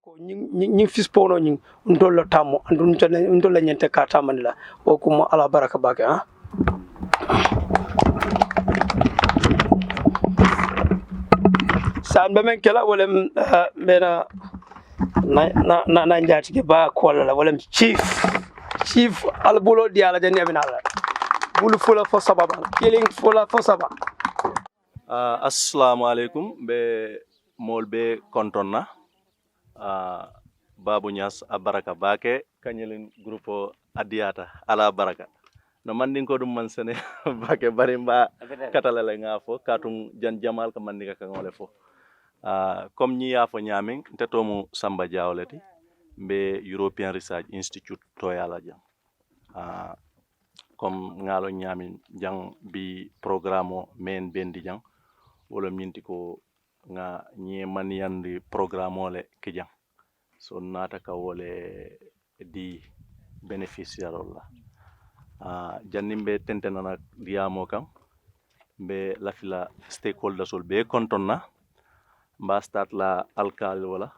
ko ñing fispono ñing ndollo tammo andu ndolla ñente ka tamanila o kuma ala baraka bake ha san men kala wala mena na njati ba kola wala chief albulo di ala jani aminala bulu fula fo sababa killing fula fo sababa assalamu alaikum be molbe kontonna babu nyas abaraka bake kanyelin grupo adiyata ala baraka no mandin ko dum man sene bake bari mba katalale ngafo katum jan jamal ka mandika ka ngole fo comme ñi yafo ñamin tetomu samba jawleti be European Research Institute to yala jam comme ngalo ñamin jang bi programme men bendi jang wala minti ko nga ñe man yandi programme ole ke jang so nata ka wole di beneficiary la jannimbe tentenana diamo kam be lafila stakeholders ol be kontonna mba start la alkal wala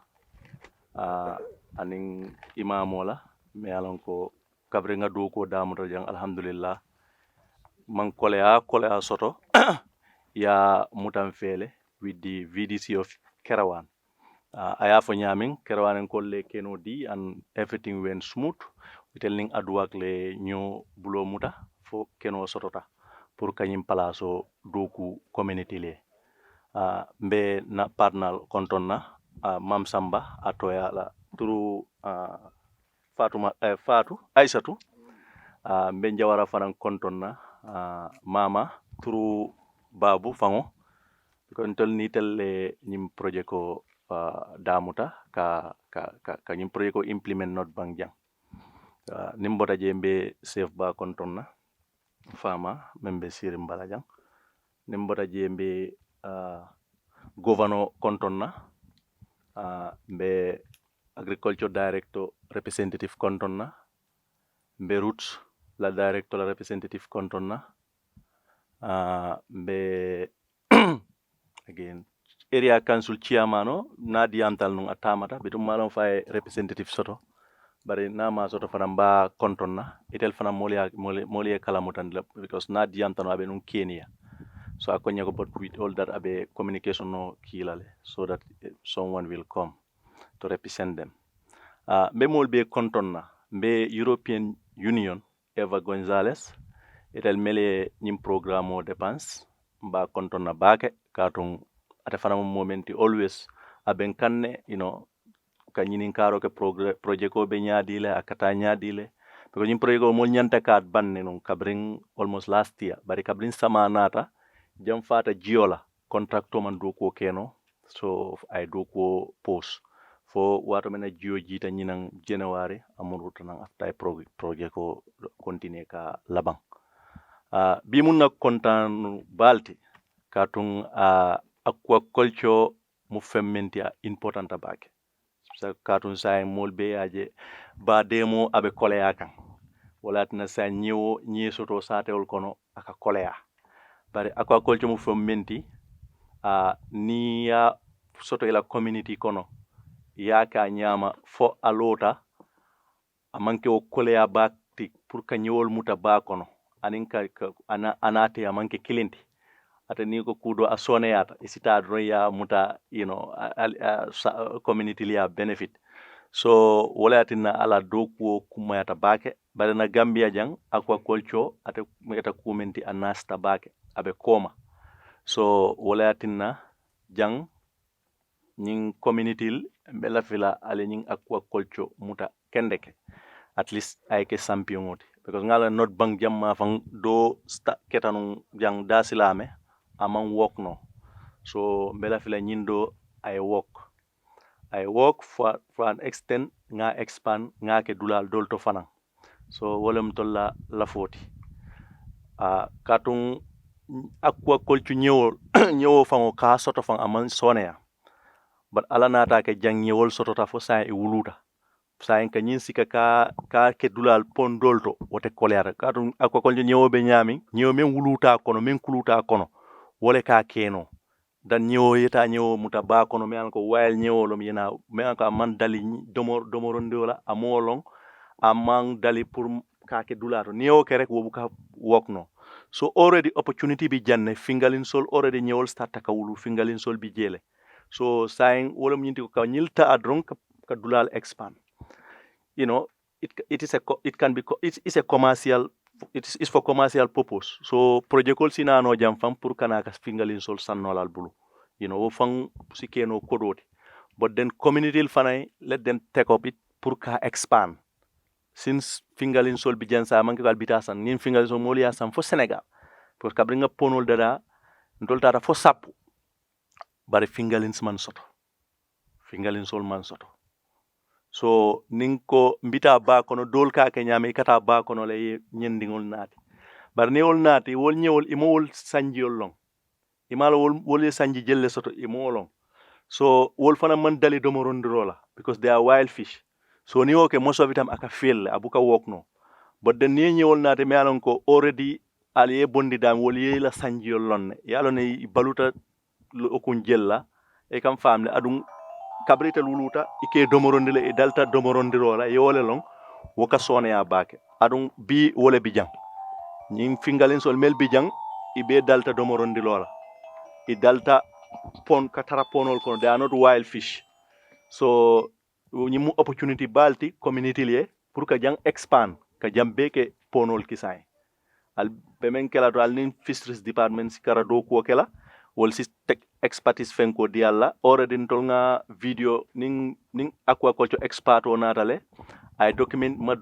anin imamo la me alon ko kabre nga do ko damuto jang alhamdulillah man kolea soto ya mutam fele with the VDC of Kerewan. I have a nyamin Kerewan and kolle kenodi and everything went smooth. We telling aduak le new bulo muta fo keno sotota pour kanyim palaso doku community le. Mbe na partner kontonna Mam Samba atoya la turu Fatu Aisatu mbe njawara fanan kontonna mama turu babu fango ko ntol ni tel nim projet ko damuta ka nim projet ko implement not bang jang nim bota jembe chef ba kontonna fama membe sirim bala jang nim bota jembe governor kontonna be agriculture director representative kontonna be roots la director la representative kontonna be again area council chairman na diantal nung atamata bitum malon fay representative soto bari na ma soto fana ba kontonna itel fana molia kalamutan because na diantal abe nung Kenya so akonya ko but with all that abe communication no kilale so that someone will come to represent them be mol be kontonna be European Union Eva Gonzalez itel mele nim programme o dépense ba kontonna bake katung ate fana momenti always aben kanne ka nyinin karo ke projet ko be nyaadile akata nyaadile because nim projet ko mo nyanta kat banne non kabring almost last year bari kabring sama nata jam fata jiola contracto man do ko keno so ay do ko post fo wato mena jio jita nyinan January amuru tan after projet ko continue ka labang bi mun na kontan balti katung aquaculture mu femmenti important abake sa katun say molbe aje ba demo abe kolea kan wala tna sa nyi soto sateol kono aka kolea bari aquaculture mu femmenti ni ya soto ila community kono ya ka nyama fo alota amanke o kolea bakti pour ka nyewol muta ba kono anin ka anate amanke kilenti ata ni ko kudo asoneyata isita roya muta community liya benefit so walatina ala doku kumayata bake bare na Gambia jang aquaculture ata meta kumenti anasta bake abe koma so walatina jang ning community bela fila ale ning aquaculture muta kendeke at least ay ke champion oti because ngala not bang jamma fang do ketanung jang dasilame among work no so bela fila nyindo I work for an extent nga expand nga ke dulal dolto fanan so wolem tolla la foti katung aquaculture nyewo fango ka soto fang aman soneya but ala nata ke jang nyewol soto ta fo sa e wuluta sa en ka nyin sika ka ke dulal pon dolto wote kolera katung aquaculture nyewo be nyami nyewo men wuluta kono men kuluta kono wole ka keno dan ñewo yeta ñewo muta ba kono me an ko wayal ñewolom yena me an ko man dali domorondola amolong amang dali pour kake dulato ñewo ke rek wobu ka wokno so already opportunity bi janne fingalin sol already ñewol start takawulu fingalin sol bi jele so saying wolom ñinti ko ka ñilta adron ka dulal expand you know it can be it's a commercial it's for commercial purpose so project kol sinano jam fam pour kana ka fingalin sol sannolal bulu you know wo fang sikeno kodoti but then community fanay let them take up it pour ka expand since fingalin sol bi jansa manki kal bitasan nin fingalin sol moliya sam fo Senegal pour ka bringa ponol dada ndol tata fo sappu bare fingalin man soto fingalin sol man soto so nin ko mbita ba kono dol ka ke nyame kata ba kono le nyendingol naati bar newol naati wol nyewol imol sanjiol long imala wol sanji jelle soto imolong so wol fana man dali domorondrola because they are wild fish so ni oke most of it am aka fail abuka wokno but the ni nyewol naati me alon ko already aliye bondi dam wol yela sanjiol lonne yalone baluta okun jella e kam famle adum kabrita luluta ike domorondile e dalta domorondirola yole long woka sone ya bake adum bi wole bijang ñing fingalin sol mel bijang ibe dalta domorondilola e dalta pon katara ponol kono they are not wild fish so ñimu opportunity balti community liye pour ka jang expand ka jambe ke ponol kisay al bemen kela to al nin fisheries department sikara do ko kela wol si tek expertise fenko dialla already ntolnga video ning aquaculture expert o natale ay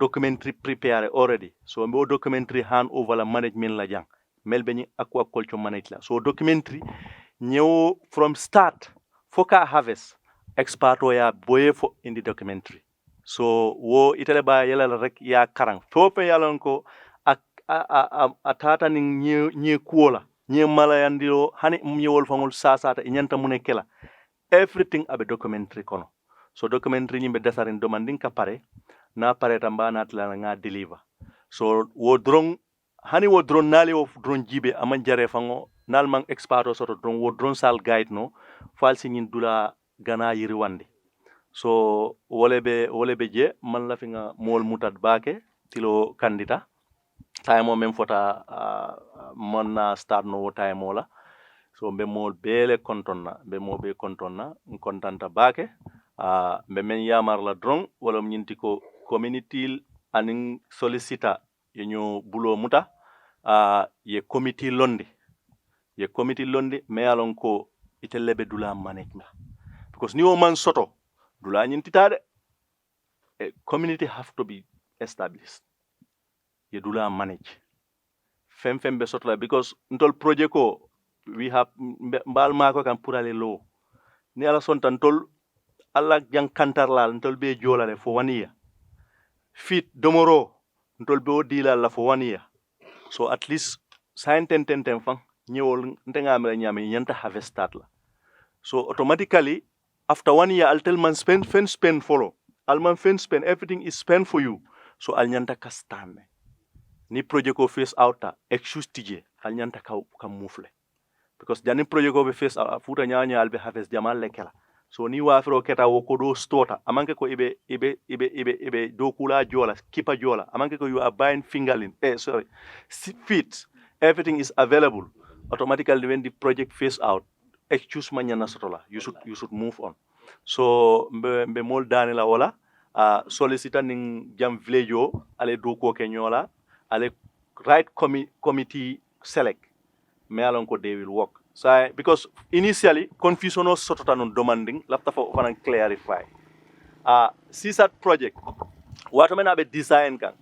documentary prepare already so mbo documentary hand over la management la jang melbe ni aquaculture manage la so documentary ñew from start foka harvest expert o ya boye fo in the documentary so wo itale ba yela rek ya karang fope yalon ko a tata ning ñe kuola ñe malayandiro hani ñewol fangol sasata e ñanta mune kela everything abe documentary kono so documentary ñimbe desarin demanding ka pare na pare tamba na tla nga deliver so wo drone hani wo drone nali wo drone jibe aman jare fango nal mang experto soto drone wo drone sal guide no fal ñin dula gana yiri wande so wolebe je man la fi nga mol mutad baake tilo kandita time o men fota monna start no time ola so be mol bele kontonna be mo be kontonna kontanta bake be men yamar la drone wala ñinti ko community anin solicita yenyo bulo muta ye committee londi me alon ko itellebe dula management because ni o man soto dula ñinti tade community have to be established ye dula manage fem be sotla because ntol project ko we have mbal mako kan purale lo ni ala son tan tol alla jang kantar la ntol be jolale fo waniya fit domoro ntol be odila la fo waniya so at least ten fan ñewol ntenga amela ñame ñanta harvest start la so automatically after 1 year I'll tell man spend follow alman spend everything is spent for you so al ñanta kastane ni project ko face outa excuse tije al ñanta ka mufle because jani project ko be face out futa nyaanya albe harvest jamal lekela so ni wafro keta wo ko do stota amanke ko ibe do kula jola kipa jola amanke ko you are buying fingerling feet everything is available automatically when the project face out excuse manyana sotola you should move on so mbe mol danela wala solicita ning jam village o ale do ko ke nyola ale right committee select me alon ko they will work so because initially confusion was sort of demanding lafta for clarify CESAD project what men have design kan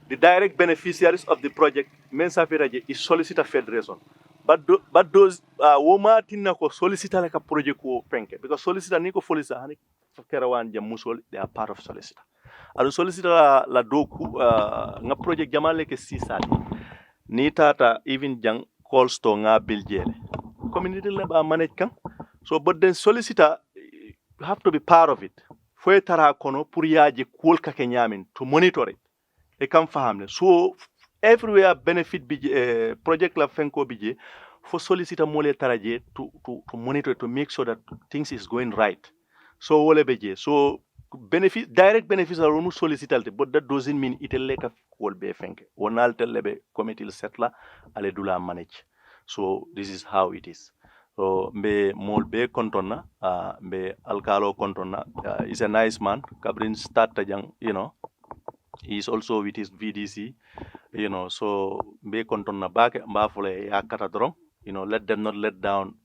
the direct beneficiaries of the project men safiraje is solicitor federation but those woma tinna ko solicitor like a project ko penke because solicitor ni ko folisa hani Kerewan jam musol they are part of solicitor adu solicitor la doku nga project jamale ke CESAD ni tata even jang call store nga biljele community leba manage kan so but then solicitor have to be part of it fo tara kono pour yaaje kol ka ke nyamin to monitor it e kam fahamne so everywhere benefit bi project la fenko bije for solicitor mole taraje to monitor, to make sure that things is going right. So wole beje. So benefit, direct benefits are only solicited, but that doesn't mean it later will be fenke. Onal telebe committee settler ale dula manage. So this is how it is. So be mol be kontona, be alkalo kontona. Is a nice man. Kabrin start tajang, he's also with his VDC, so be kontona back mbafule yakata drong, let them not let down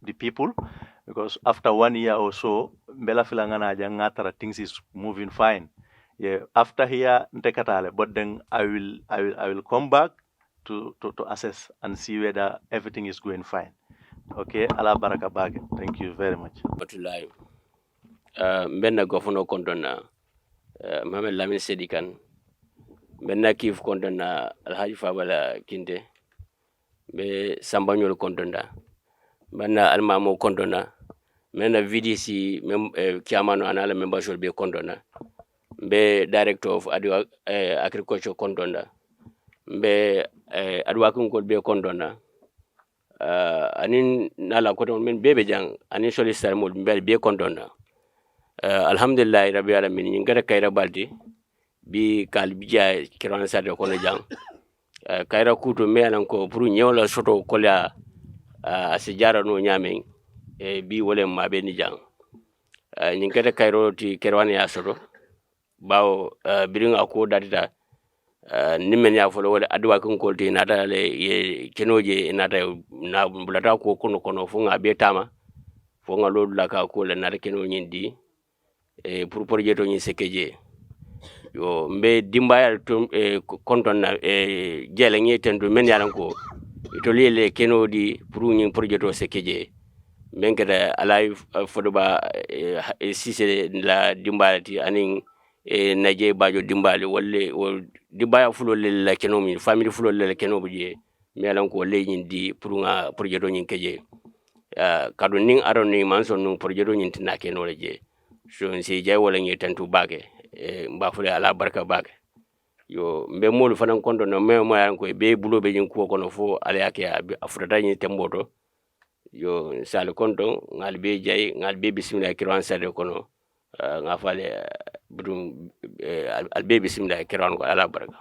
the people, because after 1 year or so, Bella Filangana Jangatara things is moving fine. Yeah, after here ntekatale, but then I will come back to assess and see whether everything is going fine. Okay, Allah baraka bag. Thank you very much. Batulai. Benna gofono kontona Mohamed Lamin Sedikan. Benna kif kontona Alhaji Fabala Kinte. Be Sambanyol kontona. Benna Almamo kontona. Benna VDC Kiamano anala membership be kontona. Be director of agriculture kontona. Be adwakun ko be kontona. Anin nala koton men bebe jang anin solicitor mo be kontona. Alhamdulillah rabbi alamin ngara kayra baldi bi kal bija Kerewan sade ko le jang kayra kuto me anan ko pour ñewla soto ko la asijara no ñamen bi wole ma be ni jang ñi ngara kayro ti Kerewan ya soto bawo biringa ko datita nimen ya folo wala adwa ko kolti nata le ye kenoje nata na bulata ko kono fu nga be tama fo nga lolu la ka ko le nata keno ñindi pour projet to ñi sekeje yo mbe dimbaya to konton na jele ñi tendu men yalan ko to lele kenodi pour ñi projet to sekeje men kada alay fodoba sise la dimbalati anin naje bajo dimbali wolle dibaya fulo le la kenomi family fulo le kenobu je me yalan ko le ñindi pour nga projet to ñi keje kadu ning aron ni manson nu projet to ñi tina kenole je so si jay wala ngi tantu bage mbafule ala barka bage yo mbe molu fanan kondo no me mo yan ko be bulo be jin ko kono fo ala yake afrata ni temboto yo sal kondo ngal be jay ngal be bismillah Kerewan sade kono nga fale budum al be bismillah Kerewan ko ala barka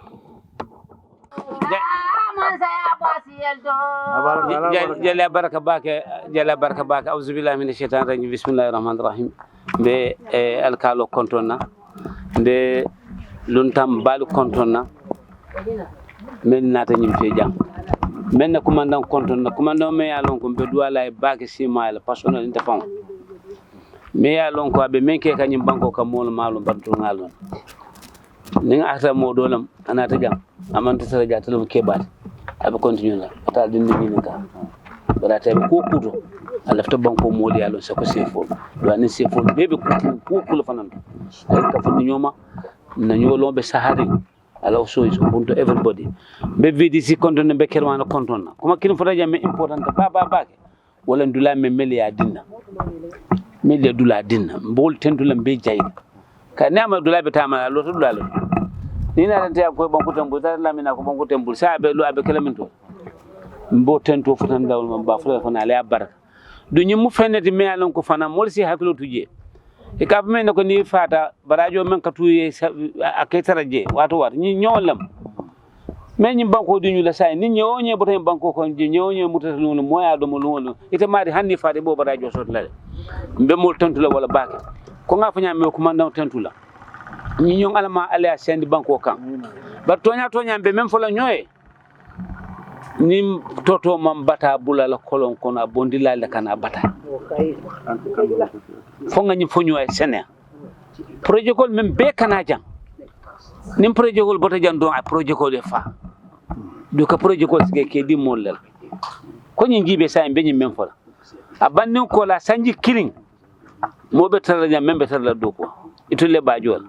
jalla baraka bake auzu billahi minash shaitanir rajim bismillahir rahmanir rahim be alkalo kontonna be luntam balu kontonna men nata nyim fe jam men na commandant kontonna commandant me yalon ko be duwala e bake simal personnel indépendant me yalon ko be men ke kanyim banko kam mol malu bantu ngalon ni ata modolam anata jam amanta sara jatalum kebat abe continue la ata dindi ni ka bara tabe ko kuto alafta banko moli yalon sa ko sefo do ani sefo bebe ko kulo fanan ay ka fani nyoma na nyolo be sahari ala so is bunto everybody be VDC kontona be Kerewan kontona kuma kin fota jam important ba wala ndula me melia dinna melia dula dinna mbol tentulam be jayna ka nema dula be tama lo to dula ni na tante ko banko tembu ta lamina ko banko tembu sa be lo abe kelaminto mbo tento futan dawul man ba fula fana la baraka du ñimu feneti me alon ko fana mol si haklo tuje e ka men ko ni fata barajo men ka tuye aketara je wato ñi ñolam men ñi banko du ñu la say ni ñoñe boten banko ko ñoñe mutata lu moya do mo lu ite mari hanni fade bo barajo sot la mbe mol tentu la wala bake ko nga fanya me ko mandaw tentu la ñi ñong alama ala sendi banko kan bar tonya be men fola ñoye nim toto mam bata bulala kolon kono abondila le kana bata fonga ñi fonyo ay sene projet kol même be kana jang nim projet kol bota jang don ay projet kol fa do ka projet kol sike ke di molal ko ñi jibe sa be ñi men fola abanni ko la sanji killing mo be tara jang membe tara do ko itule bajol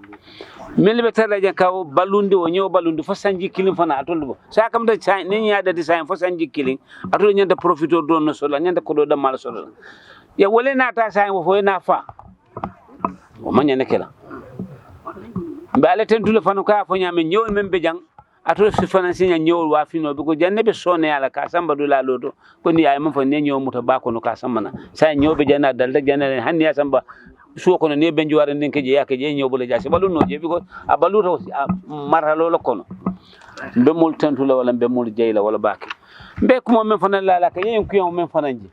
mel be tara jang kaw balundi o ñew balundi fo sanji killing fana atoldo sa kam da ni yaada design fo sanji killing atol ñanda profito do no solo ñanda ko do damal solo ya wole na ta sa fo na fa o manya ne kala be ala tentule fanu ka fo ñame ñew membe jang ato si fanansi nya nyol wa fino be ko janne be sone ala ka samba do la loto ko ni ay man fa ne nyaw muta ba ko no ka samba na sa nyobe janna dalda janna hanni ya samba so ko ne be njuware nden ke je yake je nyobo le jasi balu no je bi ko abalu to marhalo lo kono be mul tantula wala be mul jeyla wala baki be ko men fa la la ka yen ko yon men fa nanji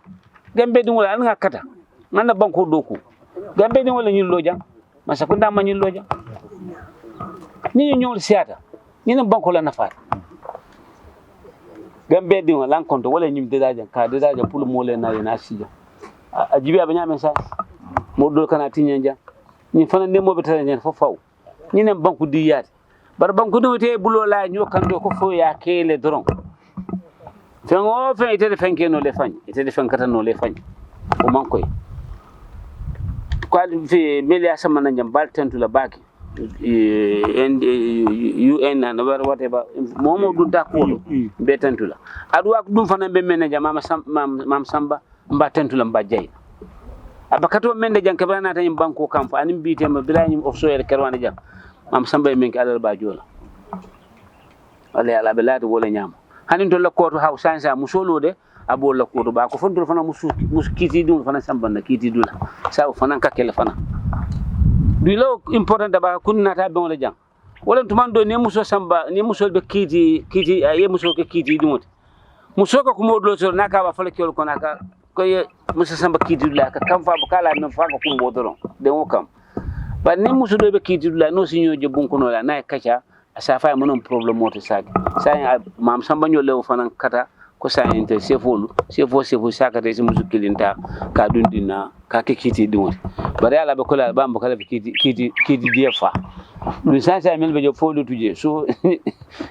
gambe dum wala nga kata ngana banko doku gambe dum wala nyil lo jang masa ko ndama nyil lo jang ni ñol siata ni na banko la nafat gambe di wala konto wala ñim dedaja ka dedaja pour mo le na yana sija ajibi abanya men sa mo do kana tinyanja ni fana ne mo be tare ñen fo faw ni na banko di yaati bar banko do te bulo la ño kan do ko fo ya kele doron fengo fe ite de fenke no le fagn ite de fenkata no le fagn o man koy ko fi melia sama na ñam bal tentu la baki and UN and whatever momo dun ta ko be tentula adu ak dum fana be manager mam samba mba tentula mba jay abakato mende janke bana tan banko kam fa anim biite ma bilani offshore Kerewan jam mam samba men ki alal ba jola wala ala belati wala nyam hanin to lakko to hausa sa musolo de abo lakko to ba ko fonto fana muskiti dum fana samba na kiti dula sa fana ka kele fana du lo important ba kunna ta be wala jang wala to man do ne muso samba ne muso be kiti ye muso ke kiti dumot muso ko modlo so naka ba fala kelo ko naka ko ye muso samba kiti la ka kam fa ba kala men fa ko modoro de mo kam ba ne muso do be kiti la no sinyo je bun ko no la na kacha asa fa mon problem moto sag sa mam samba nyo lew fanan kata ko sa inte sefo sakate si musu kilinta ka dundina ka kiti dumot bare ala be ko la bamba kala kiti defa du sa mel be jo folo tuje so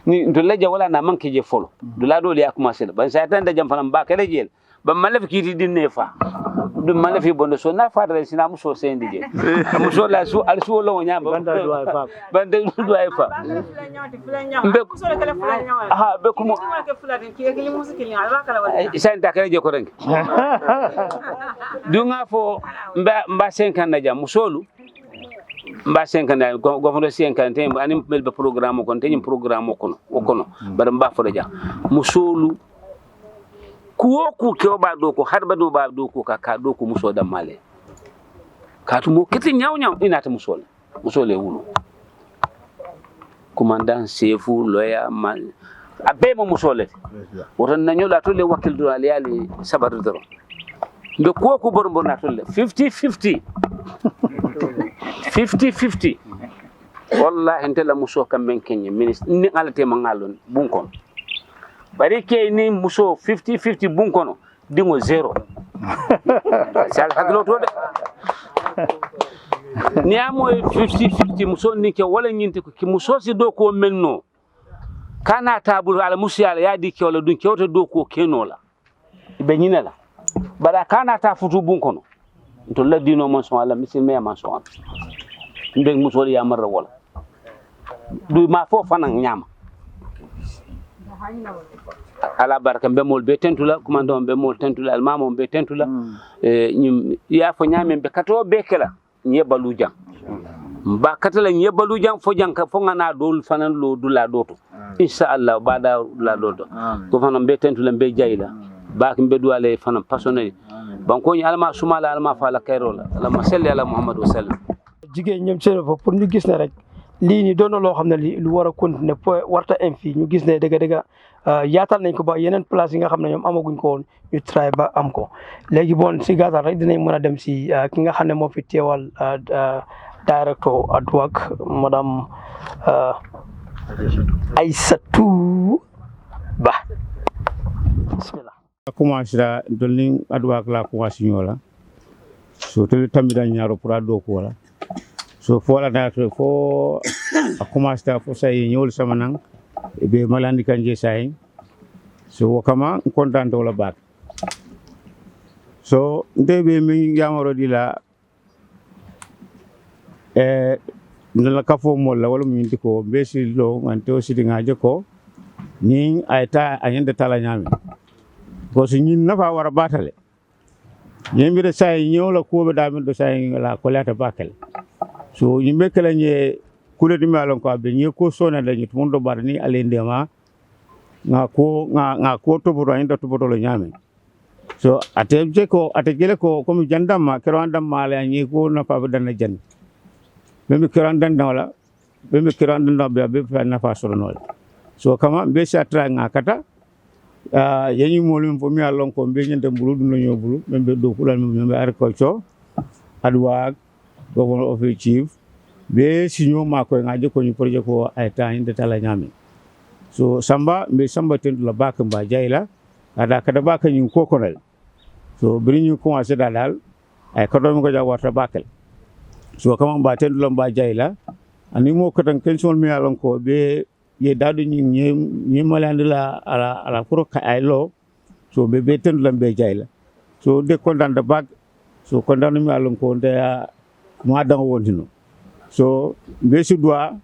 ni to leja wala na manke je folo du la do li commencer ba sa tan da jam fanam ba kala jel ba malaf kiti dinne fa du malafi bondo so na fadare sina muso sendi je muso la su al su lo nya banda do ay fa be ko mo isa nda kala je ko reng du nga fo mba 50 na jam musolu mba 50 go fondo 50 tem anim mel be programme ko tenim programme ko no bar mba fo ja musolu ku ke ba do ko har ba do ka do ko muso da male ka to mo kiti nyaw ina ta musole wulo commandant sefu loya mal abe mo musole woton nanyo la to le wakil do ali sabar do be ko bor na to le 50-50 wallahi entela muso kam men kenye ministre ni alate mangalon bunkon bari ke ni muso 50-50 bunkono dingo 0 sal haglo to de ni amo 50-50 muso ni ke wala nyinte ko ki muso si do ko menno kana tabul ala musiala ya di ke wala dun ke wata do ko kenola be nyinala bara kana ta futu bunkono to la dino mon so ala misil me man so ndeng muso ya marra wala du ma fo fanan nyama ala baraka be mol be tentula commandant be mol tentula almamo be tentula nyim ya fo nyame be kato be kala nyebalu jang ba katala nyebalu jang fo janka fo ngana dol fanan lo dula doto inshallah bada la doto ko fanan be tentula be jayla ba ko be duale fanan personnel banko ni alma sumala alma fala kayrola alama salli ala muhammad wa sallam jigéen ñoom seen fa pour ñu gis ne rek lii ni doon na loo xam ne li lu war a continuer warta am fii ñu gis ne dëgg yaatal nañ ko ba yeneen place yi nga xam ne ñoom amaguñ ko woon ñu try ba am ko léegi bon si gàttal rek dinañ mën a dem si ki nga xam ne moo fi teewal director at work madame Aïssatou Ba bismillah commencé dolling at work la commencé ñola so to tambi dañ ñaro pour ado ko wala so fola na fo a commencé fo say ñol sama nang be malandi kanje say so wakama kontanto wala bak so ndebe mi yamaro dila ndala kafo molla wala mi ndiko besi lo nganto sidinga jeko ni ayta anyande tala nyami ko so ñin nafa wara batale yembire say ñola ko be damin do say la ko lata bakel so yimbe kala ñe kule di malon ko be ni ko sona da ni mundo barni alendema nga ko to boro inda to boro lo nyame so ate je ko ate gele ko comme jandama Kerewan dam mala ni ko na fa dan jan be Kerewan dan wala be Kerewan dan be fa na fa soro no so kama be satra nga kata yani molum fo mi alon ko be nyande bulu dum no bulu be do kulan be Aquaculture adwa governor of the chief be sinyo ma ko ngaje ko ni projet ko ay tan de tala nyame so samba be samba ten la bak mba jayla ada kada bak ni ko konal so bri ñu commencé dal ay ko do mi ko ja warta bakal so kama mba ten la mba jayla ani mo ko tan ken sol mi alon ko be ye dadu ñi malande la ala pour ka ay lo so be ten la be jayla so de ko dan da bak so ko dan mi alon ko de mo adan wondino so be su doa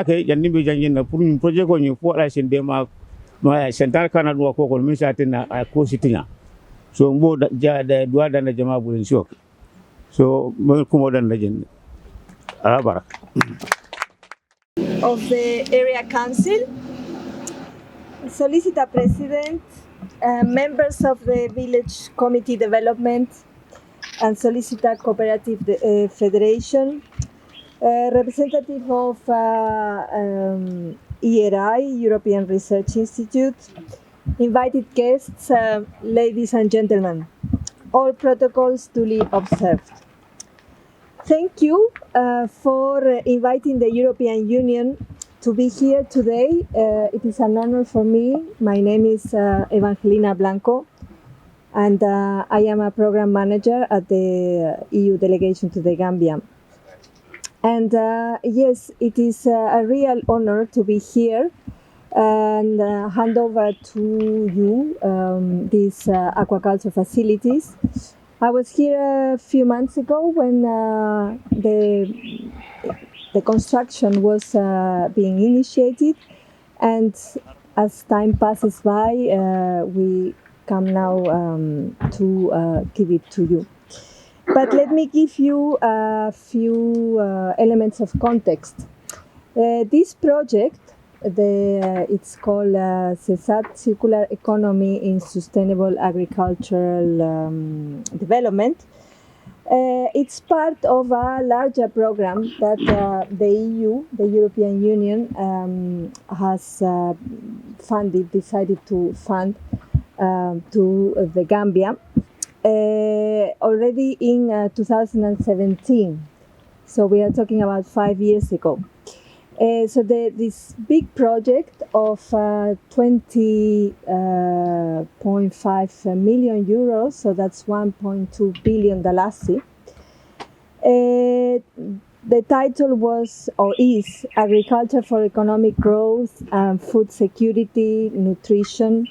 ke yanni be janjina pour ñu projet ko ñu fo la sen de ma central kana do ko mi satina ko sitinya so mbo ja da doa da na jama bu sok so mo ko mo dan la jenne ala barak of the area council, solicitor president, members of the village committee development and solicitor cooperative federation, representative of ERI, European Research Institute, invited guests, ladies and gentlemen, all protocols duly observed. Thank you for inviting the European Union to be here today. It is an honor for me. My name is Evangelina Blanco, and I am a program manager at the EU delegation to the Gambia. And yes, it is a real honor to be here and hand over to you these aquaculture facilities. I was here a few months ago when the construction was being initiated, and as time passes by, we come now to give it to you. But let me give you a few elements of context. This project, it's called CESAD, Circular Economy in Sustainable Agricultural Development. It's part of a larger program that the EU, the European Union, has decided to fund to the Gambia already in 2017. So we are talking about 5 years ago. So this big project of 20.5 million euros, so that's 1.2 billion dalasi. The title was or is Agriculture for Economic Growth and Food Security, Nutrition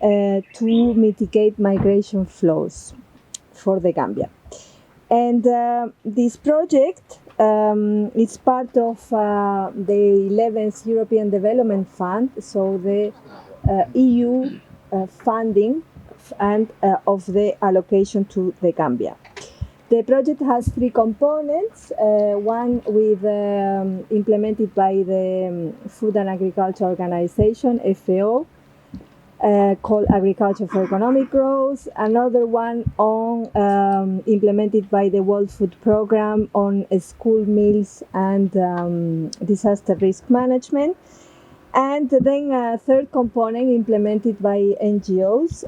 to mitigate migration flows for the Gambia. And this project is part of the 11th European Development Fund, so the EU funding and of the allocation to the Gambia. The project has three components, one with implemented by the Food and Agriculture Organization, FAO, called Agriculture for Economic Growth, another one on implemented by the World Food Programme on school meals and disaster risk management, and then a third component implemented by NGOs,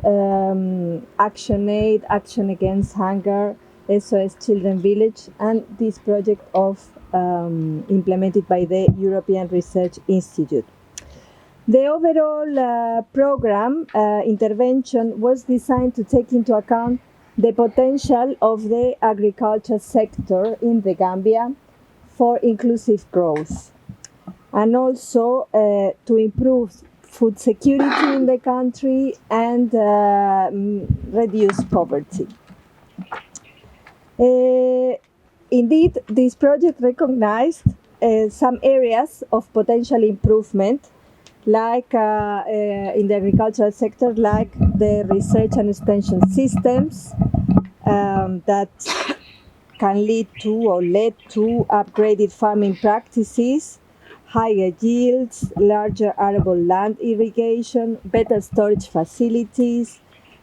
ActionAid, Action Against Hunger, SOS Children Village, and this project of implemented by the European Research Institute. The overall program intervention was designed to take into account the potential of the agriculture sector in the Gambia for inclusive growth, and also to improve food security in the country and reduce poverty. Indeed, this project recognized some areas of potential improvement, like in the agricultural sector, like the research and extension systems that can lead to or led to upgraded farming practices, higher yields, larger arable land irrigation, better storage facilities,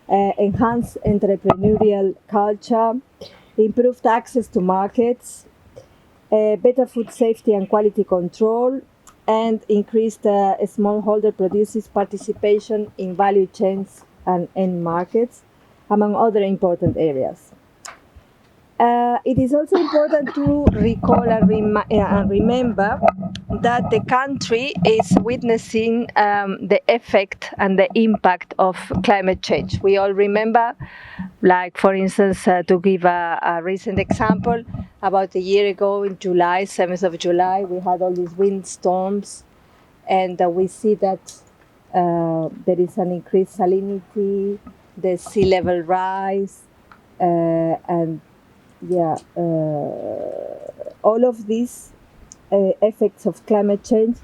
enhanced entrepreneurial culture, improved access to markets, better food safety and quality control, and increased smallholder producers' participation in value chains and end markets, among other important areas. It is also important to recall and remember that the country is witnessing the effect and the impact of climate change. We all remember, like for instance, to give a recent example, about a year ago in July, 7th of July, we had all these windstorms, and we see that there is an increased salinity, the sea level rise, and all of these effects of climate change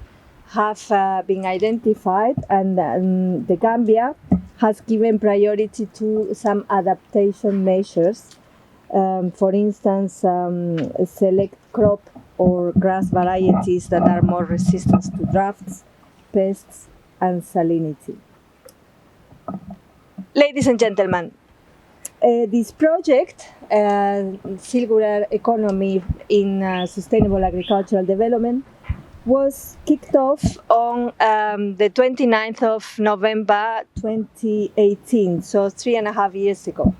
have been identified, and the Gambia has given priority to some adaptation measures. For instance, select crop or grass varieties that are more resistant to droughts, pests, and salinity. Ladies and gentlemen, this project, Circular Economy in Sustainable Agricultural Development, was kicked off on the 29th of November 2018, so 3.5 years ago.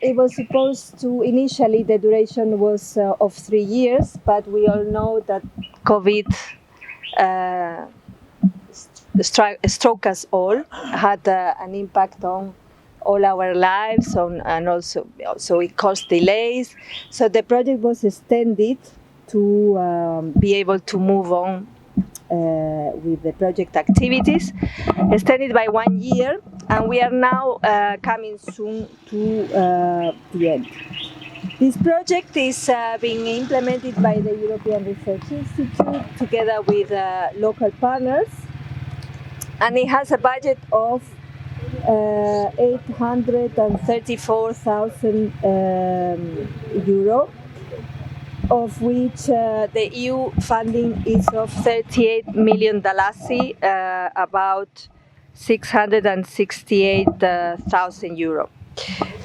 It was supposed to, initially the duration was of 3 years, but we all know that COVID struck us all, had an impact on all our lives, and also it caused delays. So the project was extended to be able to move on with the project activities, extended by 1 year, and we are now coming soon to the end. This project is being implemented by the European Research Institute together with local partners, and it has a budget of 834,000 euro, of which the EU funding is of 38 million dalasi, about 668,000 euro.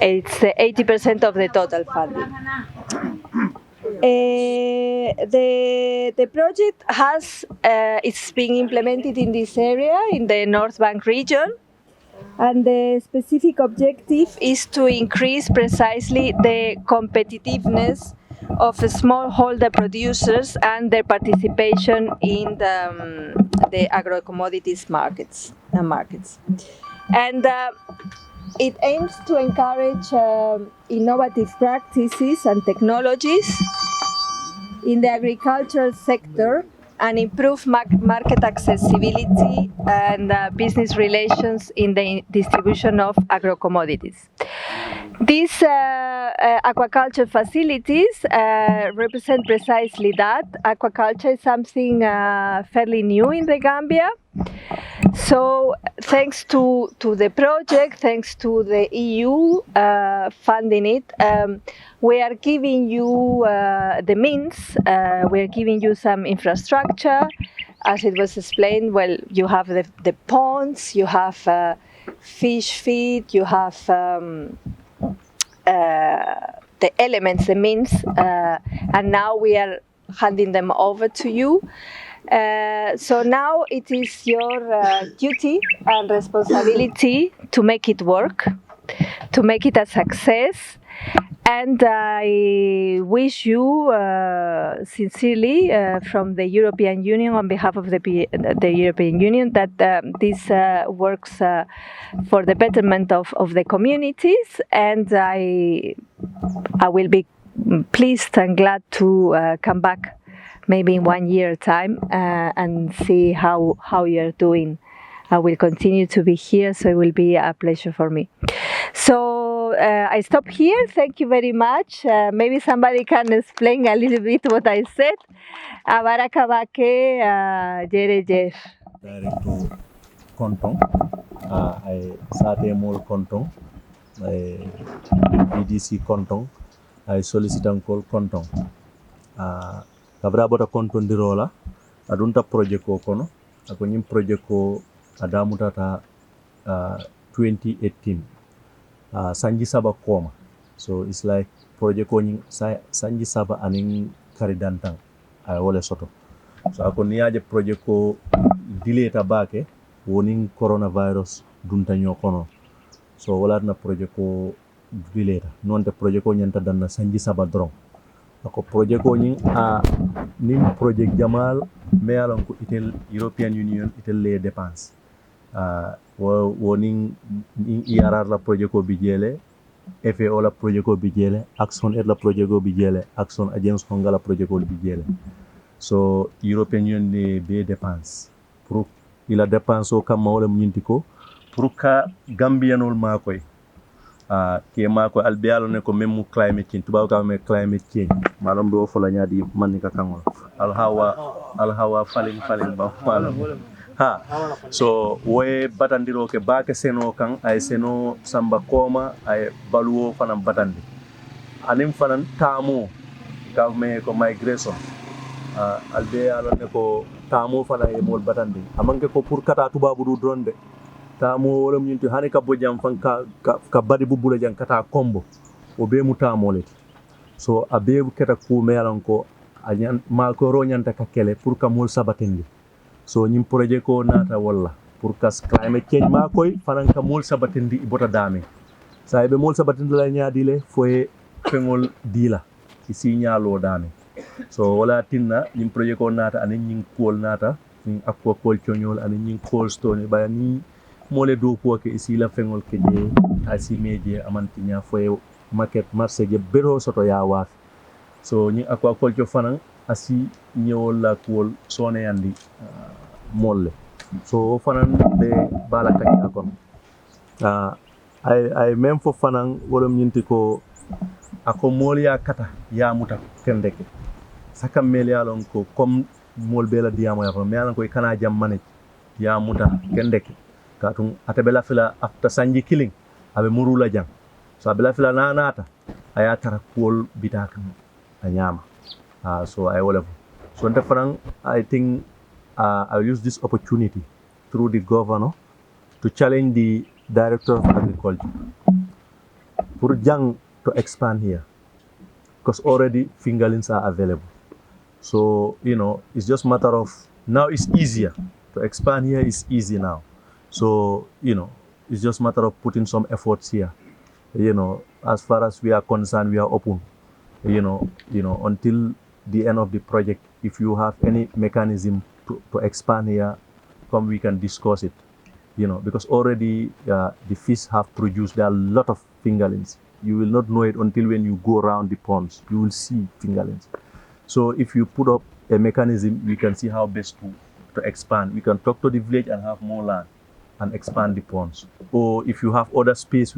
It's 80% of the total funding. The project it's being implemented in this area, in the North Bank region, and the specific objective is to increase precisely the competitiveness of smallholder producers and their participation in the agro-commodities markets. And it aims to encourage innovative practices and technologies in the agricultural sector and improve market accessibility and business relations in the distribution of agro-commodities. These aquaculture facilities represent precisely that. Aquaculture is something fairly new in the Gambia. So thanks to the project, thanks to the EU funding it, we are giving you the means, we are giving you some infrastructure. As it was explained, well, you have the ponds, you have fish feed, you have the elements, the means, and now we are handing them over to you. So now it is your duty and responsibility to make it work, to make it a success. And I wish you sincerely from the European Union, on behalf of the European Union, that this works for the betterment of the communities. And I will be pleased and glad to come back maybe in 1 year time and see how you're doing. I will continue to be here, so it will be a pleasure for me. So I stop here. Thank you very much. Maybe somebody can explain a little bit what I said. Abarakabake Jerejesh. Director Kontong, I Sate Mol Kontong, BDC Kontong, ay solicitan kol konton kabra bota konton dirola adunta project ko kono ako nyim project ko adamutata 2018 sanji saba koma, so it's like project ko nyim sanji saba aning karidantang ay wole soto, so ako niaje project ko dileta bake woning coronavirus dunta nyokono, so wala na project ko dileta non te project ko nyanta danna sanji saba dron ako project ko nyin nim project jamal me alon ko itel European Union itel les dépenses woning IRR la project ko bijele FAO la project ko bijele Action Aid la project ko bijele Action Agence Honga la project ko bijele, so European Union ne be dépenses pour ila dépense o kam wala nyinti ko pour ka gambianol makoy ke mako albialo ne ko memu climate change tubaw ka me climate change malom do fola nyaadi man ka kangol alhawa falin ba fala so woy batandiro ke baake seno kan ay seno samba koma ay baluwo fanam batandi anim fanan tamo me ko migration albialo ne ko tamo fana e mol batandi amanke ko pour kata tubabu du dronde tamo wala nyinti hani ka bojam fan ka badi bubula jang kata kombo o be mu tamo leti, so abe keta ku melan ko anyan ma ko ro nyanta ka kele pour ka mol sabatendi, so nyim projet ko nata walla pour ka climate change ma koy fanan ka mol sabatendi ibota dame sa be mol sabatendi la nyaadi le foye fengol dila isi nyalo dame, so wala tinna nyim projet ko nata anen nyim kol nata nyim aquaculture nyol anen nyim cold stone bayani mole do ko ke isi la fengol ke je asi meje amantinya foye market marché je bero soto ya waaf, so ni aquaculture fanan asi ñewol la ko sone yandi molle, so fanan be bala kany akon ay même fo fanan wolom ñinti ko ako mol ya kata ya muta kendeke sakam mel ya lon ko comme mol be la diamo ya ko mel ko kana jam mané ya muta kendeke katung atabela fila after sanji killing abe murula jang, so abela fila nanata aya tara kol bitaka anyama so I will have, so I think I'll use this opportunity through the governor to challenge the director of agriculture for jang to expand here, because already fingerlings are available, so it's just matter of now it's easier to expand here, is easy now. So, it's just a matter of putting some efforts here. As far as we are concerned, we are open. Until the end of the project, if you have any mechanism to expand here, come we can discuss it. Because already the fish have produced, there are a lot of fingerlings. You will not know it until when you go around the ponds, you will see fingerlings. So if you put up a mechanism, we can see how best to expand. We can talk to the village and have more land and expand the ponds, or if you have other space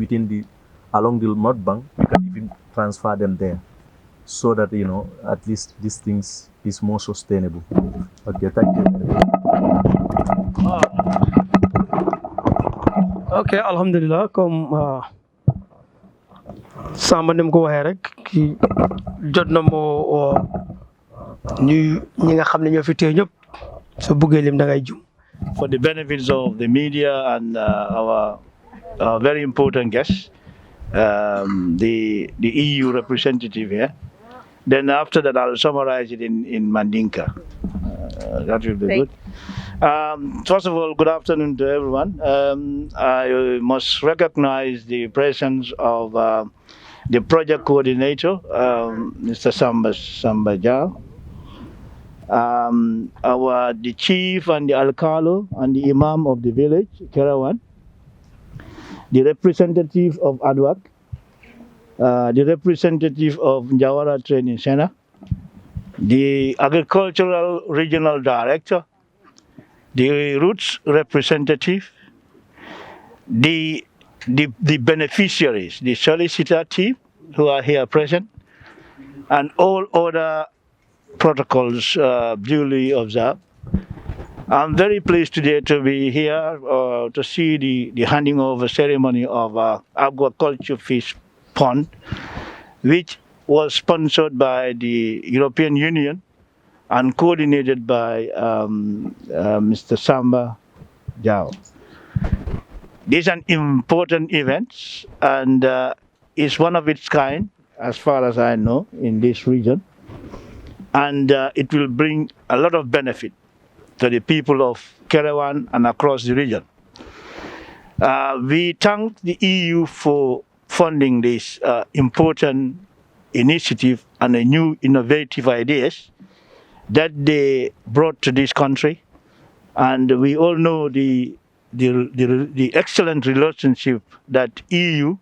along the mud bank, you can even transfer them there, so that at least these things is more sustainable. Okay, thank you. Okay, alhamdulillah, comme Samba nim ko waxee rek ki jot na moo ñi nga xam ne ñoo fi teew ñëpp soo buggee lim da ngay jum. For the benefits of the media and our very important guests, the EU representative here. Then after that, I'll summarize it in Mandinka. That will be good. First of all, good afternoon to everyone. I must recognize the presence of the project coordinator, Mr. Samba Jao. The chief and the alcalde and the imam of the village, Kerewan, the representative of ADWAC, the representative of Njawara Training Center, the agricultural regional director, the roots representative, the beneficiaries, the solicitor team who are here present, and all other protocols duly observed. I'm very pleased today to be here to see the handing over ceremony of aquaculture fish pond, which was sponsored by the European Union and coordinated by Mr. Samba Jao. This is an important event, and it's one of its kind, as far as I know, in this region. And it will bring a lot of benefit to the people of Kerewan and across the region. We thank the EU for funding this important initiative and the new innovative ideas that they brought to this country. And we all know the excellent relationship that EU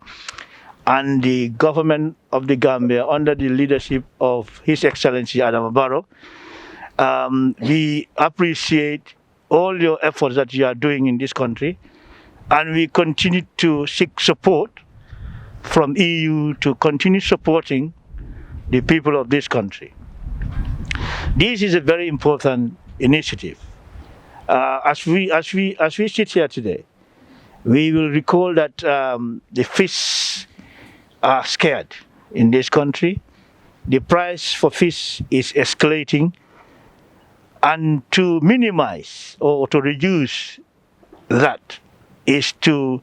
and the government of the Gambia, under the leadership of His Excellency Adama Barrow, we appreciate all your efforts that you are doing in this country, and we continue to seek support from EU to continue supporting the people of this country. This is a very important initiative. As we sit here today, we will recall that the fish are scared in this country. The price for fish is escalating, and to minimize or to reduce that is to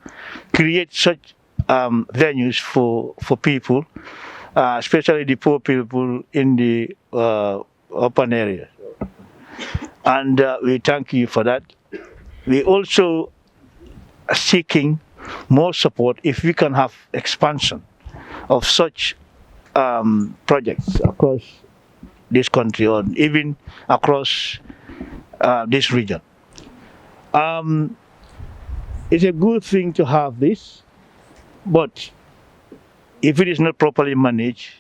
create such venues for people, especially the poor people in the open areas. And we thank you for that. We also are seeking more support if we can have expansion of such projects across this country or even across this region. It's a good thing to have this, but if it is not properly managed,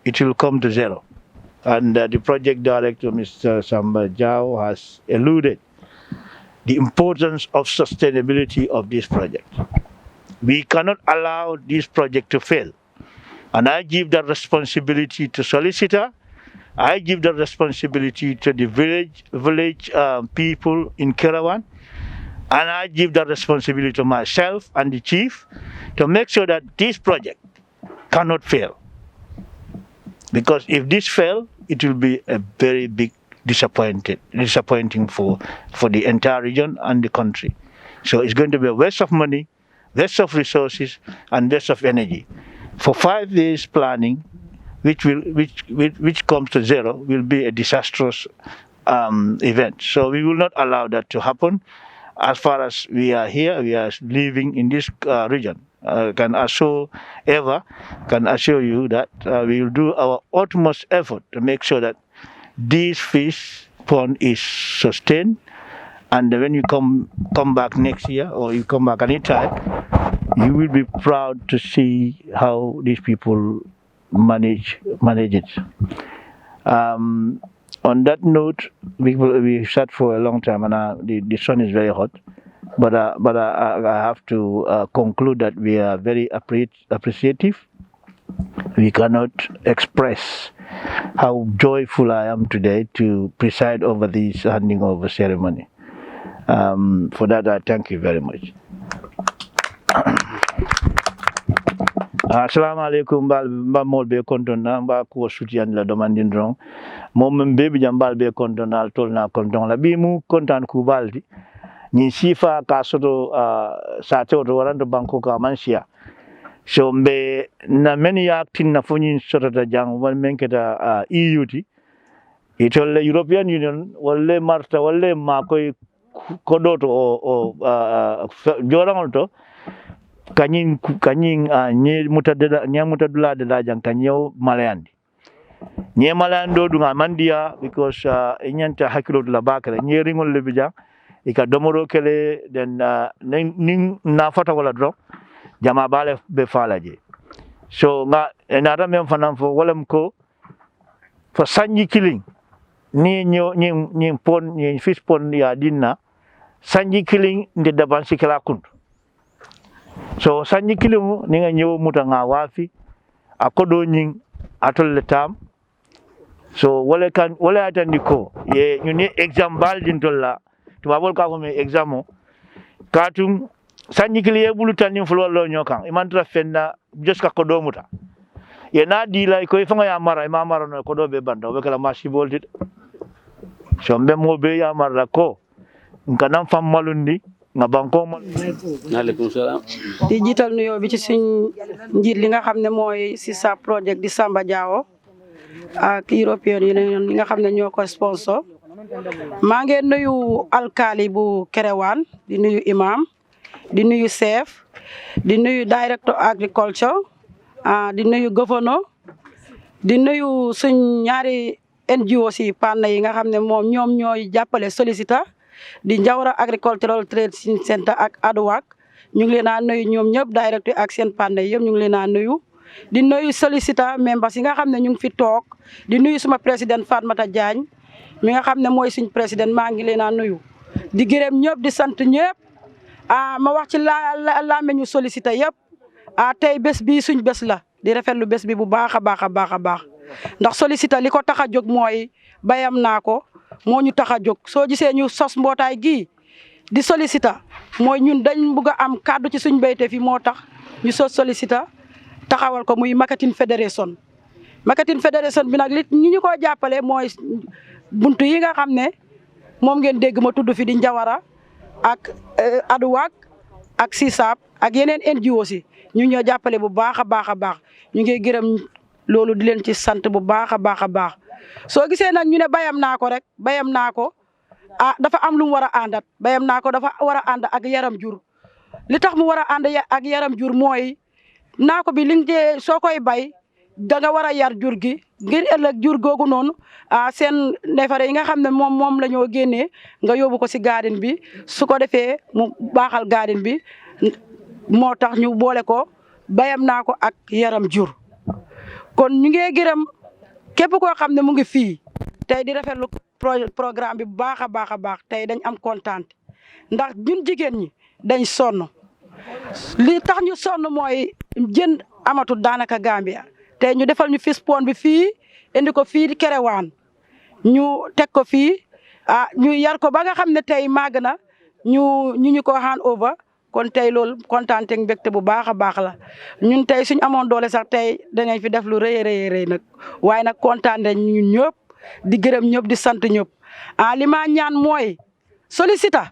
it will come to zero. And the project director, Mr. Samba Jao, has alluded the importance of sustainability of this project. We cannot allow this project to fail. And I give that responsibility to solicitor. I give the responsibility to the village people in Kerewan. And I give that responsibility to myself and the chief to make sure that this project cannot fail. Because if this fails, it will be a very big disappointing for the entire region and the country. So it's going to be a waste of money, waste of resources, and waste of energy. For 5 years planning, which comes to zero, will be a disastrous event. So we will not allow that to happen. As far as we are here, we are living in this region. Can assure you that we will do our utmost effort to make sure that this fish pond is sustained, and when you come back next year or you come back anytime, you will be proud to see how these people manage it. On that note, we sat for a long time, and the sun is very hot. But I have to conclude that we are very appreciative. We cannot express how joyful I am today to preside over this handing over ceremony. For that, I thank you very much. Assalamu alaikum mba molbe kontona mba ko soutien la demandin drong mom bebi jambal be kontona al tolna konton la bi mu kontan ku baldi ni sifa ka soto sa to warando banko ka mansia so mbe na meni ya tinna foni soto da jang wal menketa EUT itol European Union wala marta wala ma koy kodoto o jorangol to kanyin nye mutadula de la jang kanyo malayandi nye malayando dunga mandia because inyanta hakilo la bakale nye ringol le bijang ika domoro kele den ning na fata wala dro jama bale be falaje so nga enara mem fanam fo wala mko for sanji killing ni pon ni fish pon ya dinna sanji killing nde daban sikala kuntu. So sanji kilimu ninga nyewo muta nga wafi akodo nying atol letam so wale atandiko ye nyuni exam bal dintola tubabol ka ko me examo katum sanji kili ye bulu tanim fulo lo nyokan imantra fenna just ka kodo muta ye na di la ko fanga ya mara ma mara no ko do be banda be kala mashi bolti so mbe mo be ya mara ko nkanam fam malundi nga banko mal Aleykum salaam. di jiital nuyoo bi ci suñ njiit li nga xam ne mooy CESAD project di Samba Diawo ak européen yi nga xam ne ñoo ko sponsor maa ngi nuyu alkali bu Kerewan di nuyu imam di nuyu chef di nuyu director agriculture di nuyu gouverneur di nuyu suñ ñaari NGO si panne yi nga xam ne moom ñoom ñooy jàppale solicita di Njawara agricultural trade center ak ADWAC ñu ngi leen a nuyu ñoom ñëpp directeur ak seen panne yëpp ñu ngi leen a nuyu di nuyu solicita membres yi nga xam ne ñu ngi fi toog di nuyu suma président Fatmata Diagne mi nga xam ne mooy suñ président maa ngi leen a nuyu di gërëm ñëpp di sant ñëpp ma wax ci la meñu solicita yëpp tey bés bi suñ bés la di rafetlu bés bi bu baax a baax a baax a baax ndax solicita li ko tax a jóg mooy bayam naa ko moo ñu tax a jóg soo gisee ñu sos mbootaay gii di solicita mooy ñun dañ bugg a am kàddu ci suñ béyte fi moo tax ñu sos solicita taxawal ko muy Marketing Federation bi nag li ñu ko jàppale mooy buntu yi nga xam ne moom ngeen dégg ma tudd fi di Njawara ak ADWAC ak CESAD ak yeneen NGO si ñu ñoo jàppale bu baax a baax a baax ñu ngi gërëm loolu di leen ci sant bu baax a baax a baax soo gisee nag ñu ne bayam naa ko rek bayam naa ko dafa am lu mu war a àndat bayam naa ko dafa war a ànd ak yaram jur li tax mu war a ànd ak yaram jur mooy naako bi li nga soo koy bay da nga war a yar jur gi ngir ëllëg jur googu noonu seen neefare yi nga xam ne moom la ñoo génnee nga yóbbu ko si garden bi su ko defee mu baaxal garden bi moo tax ñu boole ko bayam naa ko ak yaram jur kon ñu ngi gërëm képp koo xam ne mu ngi fii tey di rafetlu programme bi bu baax a baax a baax tey dañ am kontaan ndax ñun jigéen ñi dañ sonn li tax ñu sonn mooy jën amatul daanaka Gambia tey ñu defal ñu fish pond bi fii indi ko fii Kerewan ñu teg ko fii ñu yar ko ba nga xam ne tey màgg na ñu ko hand over kon tey loolu kontaan teg mbégte bu baax a baax la ñun tey suñ amoon doole sax tey danañ fi def lu rëy a rëy nag waaye nag kontaan nañ ñun ñëpp di gërëm ñëpp di sant ñëpp li ma ñaan mooy solicita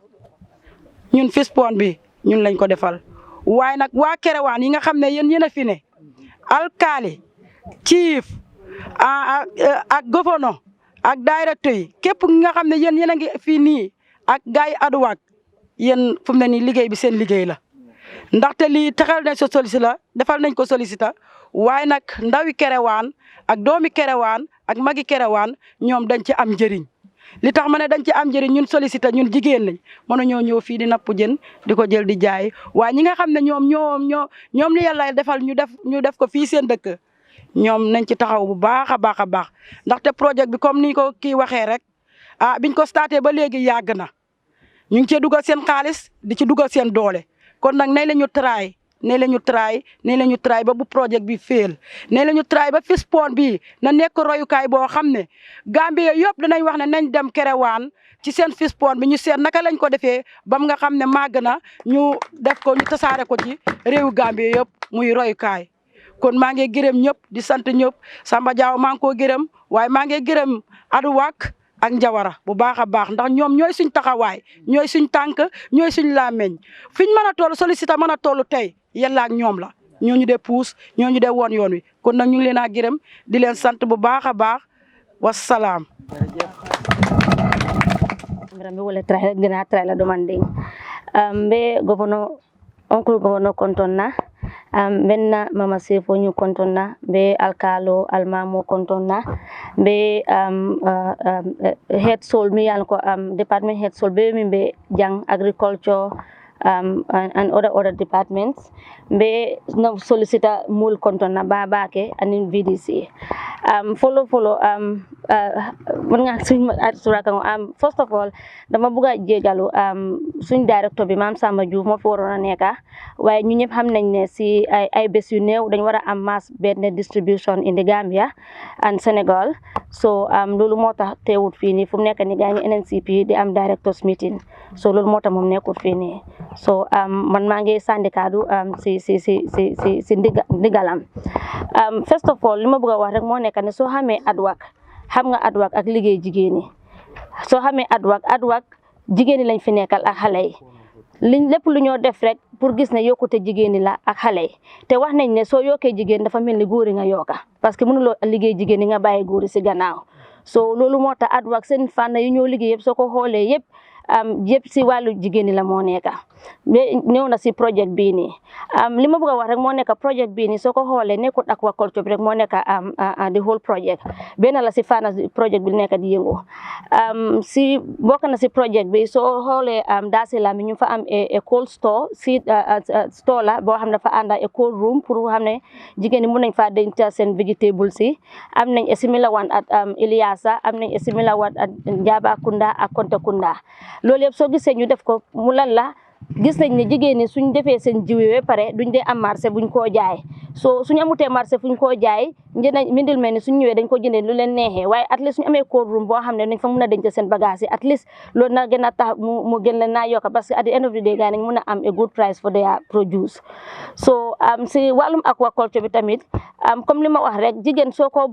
ñun fish pond bi ñun lañ ko defal waaye nag waa Kerewan yi nga xam ne yéen a fi ne alkaali chief ak gouverneur ak directeur yi képp nga xam ne yéen a ngi fii nii ak gars yi ADWAC yéen fu mu ne nii liggéey bi seen liggéey la ndaxte lii taxal nañ so solicita defal nañ ko solicita waaye nag ndawi Kerewan ak doomi Kerewan ak magi Kerewan ñoom dañ ci am njëriñ li tax ma ne dañ ci am njëriñ ñun solicita ñun jigéen lañ mënuñoo ñëw fii di napp jën di ko jël di jaay waaye ñi nga xam ne ñoom li yàlla defal ñu def ko fii seen dëkk ñoom nañ ci taxaw bu baax a baax a baax ndaxte projet bi comme ni ko kii waxee rek biñ ko starté ba léegi yàgg na ñu ngi cee dugal seen xaalis di ci dugal seen doole kon nag nay la ñu try ba bu projet bi féel nay la ñu try ba fish pond bi na nekk royukaay boo xam ne Gambie yëpp danañ wax ne nañ dem Kerewan ci seen fish pond bi ñu seet naka lañ ko defee bam nga xam ne màgg na ñu def ko ñu tasaare ko ci réewu Gambie yëpp muy royukaay kon maa ngi gërëm ñëpp di sant ñëpp Samba Diaw maa ngi koo gërëm waaye maa ngi gërëm ADWAC ak Njawara bu baax a baax ndax ñoom ñooy suñ taxawaay ñooy suñ tànk ñooy suñ làmmeñ fiñ mën a toll solicita mën a toll tey yàlla ak ñoom la ñooñu de puus ñooñu de woon yoon wi kon nag ñu ngi leen a gërëm di leen sant bu baax a baax wasalaam. Mbe wala trahe gina trahe la demanding mbe oncle gouverneur kontonna benna mama sefo ñu kontonna be alkalo almamo kontonna be head sol mi yal ko department head sol be mi be jang agriculture and other departments be no solicita mul kontonna babake anin VDC follow mën nga suñ suraka first of all dama bëgg a jégalu suñ directeur bi Mame Samba Diouf moo fi waroon a nekka waaye ñu ñëpp xam nañ ne si ay bés yu néew dañ war a am mass benn distribution in the Gambia and Senegal so loolu moo tax teewut fii nii fu mu nekk ni gaa ngi NNCP di am directors meeting so loolu moo tax moom nekkut fii nii so man maa ngi sànni kaddu si ndigalam first of all li ma bëgg a wax rek moo nekk ne soo xamee adwak xam nga adwak ak liggéey jigéen ñi soo xamee adwak jigéen ñi lañ fi nekkal ak xale yi liñ lépp lu ñoo def rek pour gis ne yokkute jigéen ñi la ak xale yi te wax nañ ne soo yokkee jigéen dafa mel ni góor yi nga yokka parce que mënuloo liggéey jigéen ñi nga bàyyi góor yi si gannaaw so loolu moo tax adwak seen fànn yu ñoo liggéey yëpp soo ko xoolee yëpp si wàllu jigéen ñi la moo nekka ñëw na si projet bii nii li ma bëgg a wax rek moo nekk projet bii nii soo ko xoolee nekkut aquaculture bi rek moo nekk the whole project benn la si fànn projet bi nekk di yëngu si bokk na si projet bi soo xoolee daasila mi ñu fa am a cold store si store la boo xam ne dafa ànd a cold room pour xam ne jigéen ñi mun nañ faa denc seen vegetable si am nañ a similar one at Iliasa am nañ a similar one at Njabakunda ak Kontakunda loolu yëpp soo gisee ñu def ko mu lan la gis nañ ne jigéen ñi suñ defee seen jiw yi ba pare duñ dee am marché buñ koo jaay so suñu amutee marché fuñ koo jaay mindil mel ni suñ ñëwee dañ ko jëndee lu leen neexee waaye at least suñu amee cold room boo xam ne dañ fa mun a denc seen bagage yi at least loolu na gën a tax mu gën leen naa yokka parce que at the end of the day gaa nañ mun a am a good price for their produce so si wàllum aquaculture bi tamit comme li ma wax rek jigéen soo ko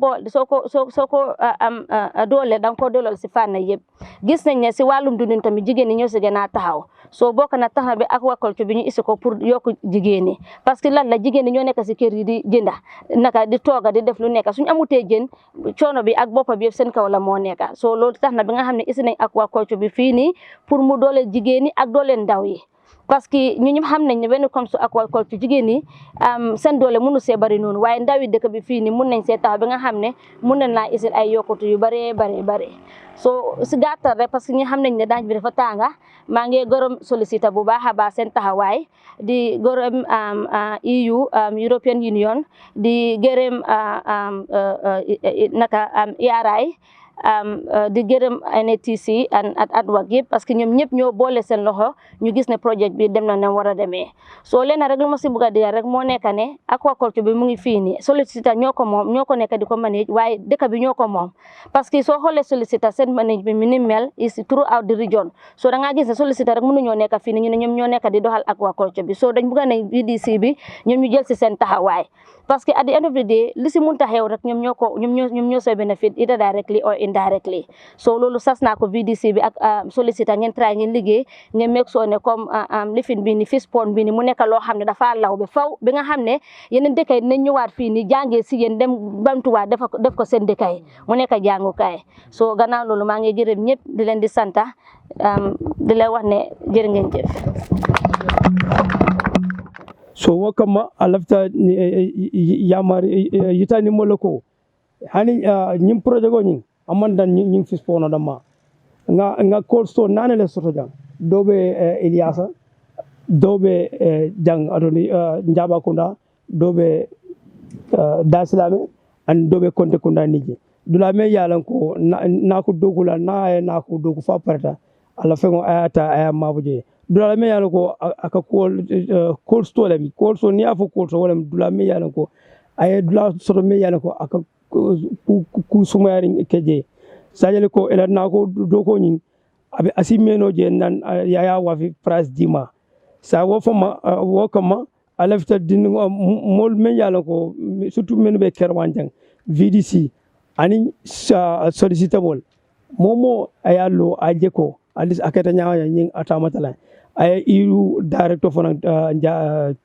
doole da nga ko dooleel si fànn yëpp gis nañ ne si wàllum dundin tamit jigéen ñi ñoo si gën a taxaw so bokk na tax na bi aquaculture bi ñu isi ko pour yokk jigéen ñi parce que lan la jigéen ñi ñoo nekk si kër yi di jënda naka di tooga di def lu nekk suñu amutee jën coono bi ak boppa bi yëpp seen kaw la moo nekk so loolu tax na bi nga xam ne isi nañ aquaculture bi fii nii pour mu dooleel jigéen ñi ak dooleel ndaw yi parce que ñu ñëpp xam nañ ne when it comes to aquaculture jigéen ñi seen doole mënu see bari noonu waaye ndaw yi dëkk bi fii nii mun nañ see taxaw bi nga xam ne mun nañ laa isil ay yokkute yu bare so si gàttal rek parce que ñi xam nañ ne daaj bi dafa tànga maa ngi gërëm sollicité bu baax a baax seen taxawaay di gërëm EU European Union di gërëm ERI di gërëm NTC ak adwak yëpp parce que ñoom ñëpp ñoo boole seen loxo ñu gis ne projet bi dem na ne war a demee soo leen rek lu ma si bëgg a dire rek moo nekk ne aquaculture bi mu ngi fii nii solliciteur ñoo ko moom ñoo ko nekk di ko manage waaye dëkk bi ñoo ko moom parce que soo xoolee solliciteur seen manage bi mi ni mel is throughout the region so da ngaa gis ne solliciteur rek mënuñoo nekk fii nii ñu ne ñoom ñoo nekk di doxal aquaculture bi so dañ bëgg ne BDC bi ñoom ñu jël si seen taxawaay parce que at the end of the day li si munta xew rek ñoom ñoo sooy benefit either directly or indirectly so loolu sas naa ko VDC bi ak solliciteur ngeen try ngeen liggéey ngeen make sure ne comme lifin bi ni fish pond bi ni mu nekk loo xam ne dafa law bi faw bi nga xam ne yeneen dëkk yi dinañ ñëwaat fii ni jàngee si yéen dem bamtuwaat def ko seen dëkk yi mu nekk jàngukaay so gannaaw loolu maa ngi gërëm ñëpp di leen di santa di leen wax ne jërë ngeen jëf so wakama alafta yamari yitani moloko hani nyim projet go nyin amanda nyin fish pond dama nga cold store nanele soto jang dobe Eliasa dobe jang adoni Njabakunda dobe Dasilame and dobe Kontakunda niji dulame yalan ko na ko dogula na ko dogu fa parta ala fengo ayata aya mabuje dulame yalan ko aka cold store mi cold store ni afo cold store wala dulame yalan ko ay dula soto me yalan ko aka ku sumayari keje sajale ko ela na ko doko nyin abe asimeno je nan yaya wafi price dima sa wo fama wo kama alafta din mol men yala ko surtout men be Kerewan jang VDC ani sollicitable momo ayalo ajeko alis akata nyaaya nyin atamatala ay iru director fona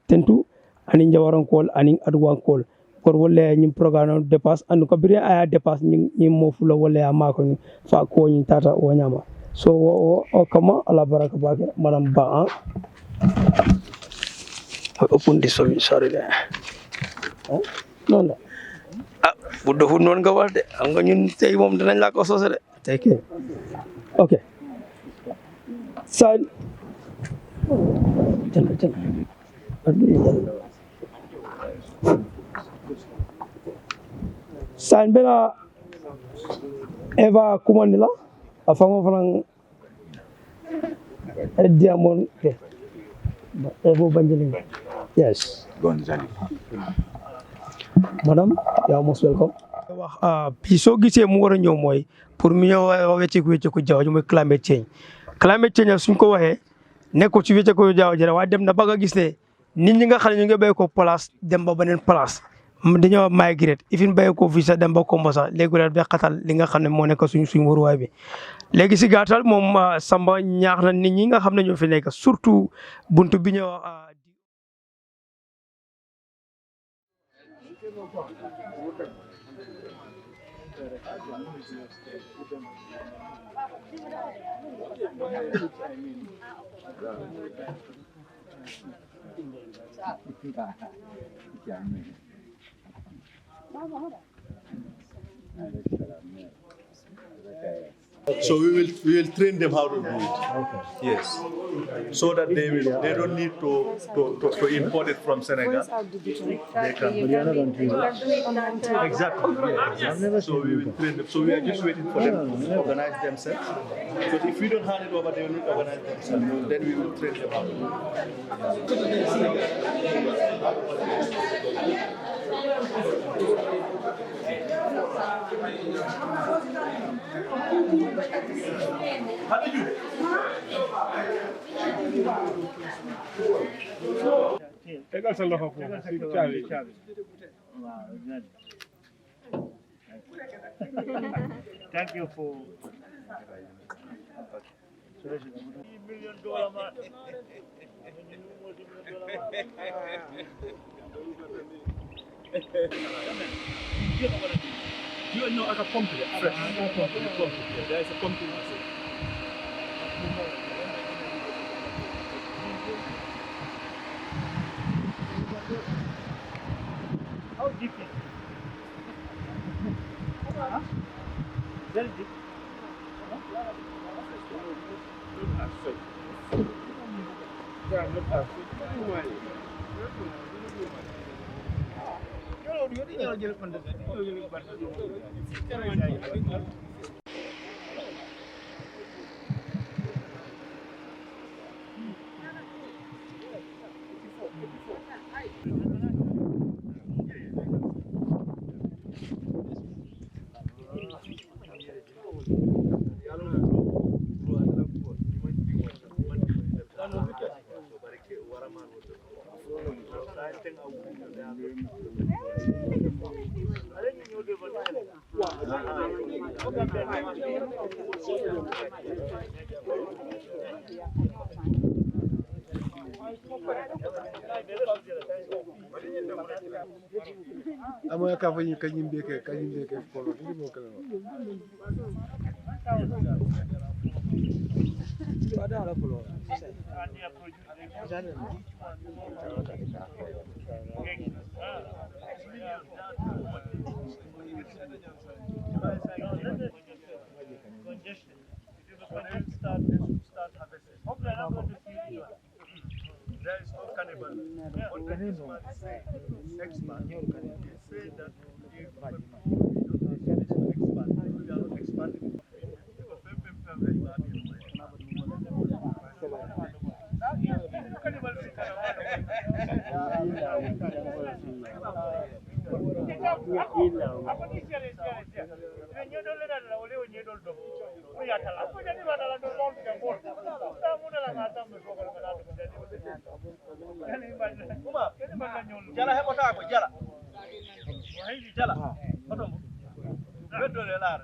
tentu ani njawaron kol ani adwan kol kor wolle nyim programme dépasse and ko biri aya dépasse nyim mo fulo wolle ya mako fa ko nyin tata o nyama so o kama ala baraka bake madam ba open this sorry de non buddo fu non nga wax de am nga ñun tay mom dinañ la ko sosé de tay ke okay sa tan san bena Eva Kumandila, a fango fanang Diamond. Evo Banjaling. Yes. Gonzali. Madam, you're most welcome. Piso gisee mu war a ñëw mooy pour mu ñëw wecceeku jaww ji mooy climate change. Climate change suñ ko waxee nekkul ci wecceeku jaww ji waaye dem na ba nga gis ne nit ñi nga xam ne ñu ngi béy ko place dem ba beneen place dañoo migrate ifin béy ko fii sax dem ba Kombo sax léegi daal day xatal li nga xam ne moo nekk suñ waruwaay bi. léegi si gàttal moom Samba ñaax na nit ñi nga xam ne ñoo fi nekk surtout buntu bi ñëw So we will train them how to do it. Okay. Yes. So that they don't need to import it from Senegal. They can. Exactly. Yes. So we will train them. So we are just waiting for them to organize themselves. Because if we don't hand it over, they will not organize themselves. Then we will train them how to do Tegal sa loxo foofu caabi. Thank you for $1 million man. You know, as a company, there is a company. How deep is it? Huh? Very deep. Amoya ka fanyi kanyimbe ke polo ndi mo kala ada ala polo There is no cannibal. Organism expert. They say that if we are not expanding. Jala hebota ko jala. Haydi jala. Otom. Beddo le laar.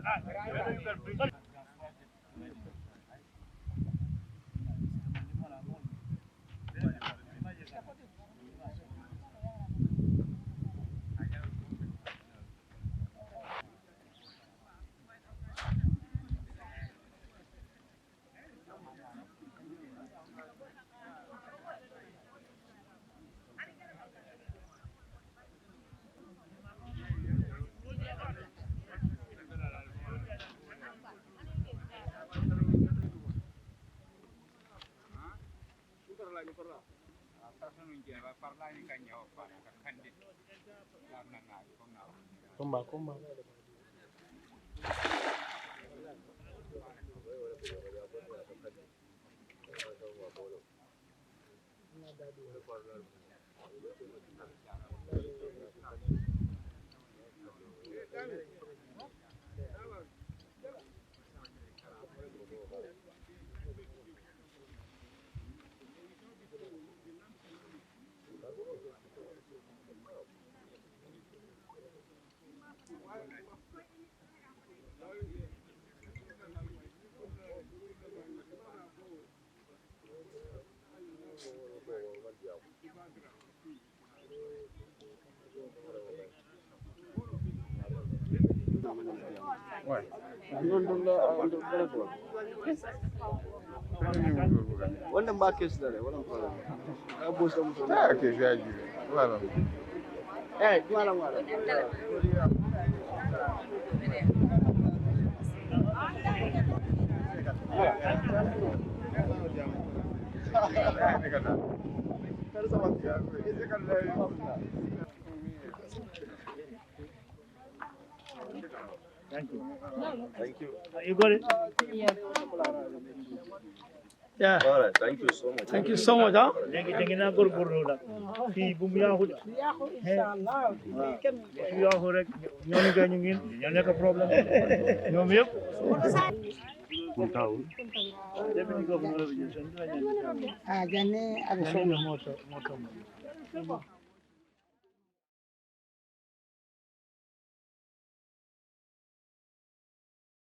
Wannan ba ke da wannan fara. Abu sai mutum. Ta ke gaji. Wala. Wala. Thank you. Thank you. You got it? Yeah. All right. Thank you so much. Thank you so much, huh? Thank you na gor la. Fi bu mu yaaxu de. Inshallah. Fi yaaxu rek ñoo ga ñu ngeen ñoo nekk problème ñoom yëpp. Deputy Governor of the Jane Moto.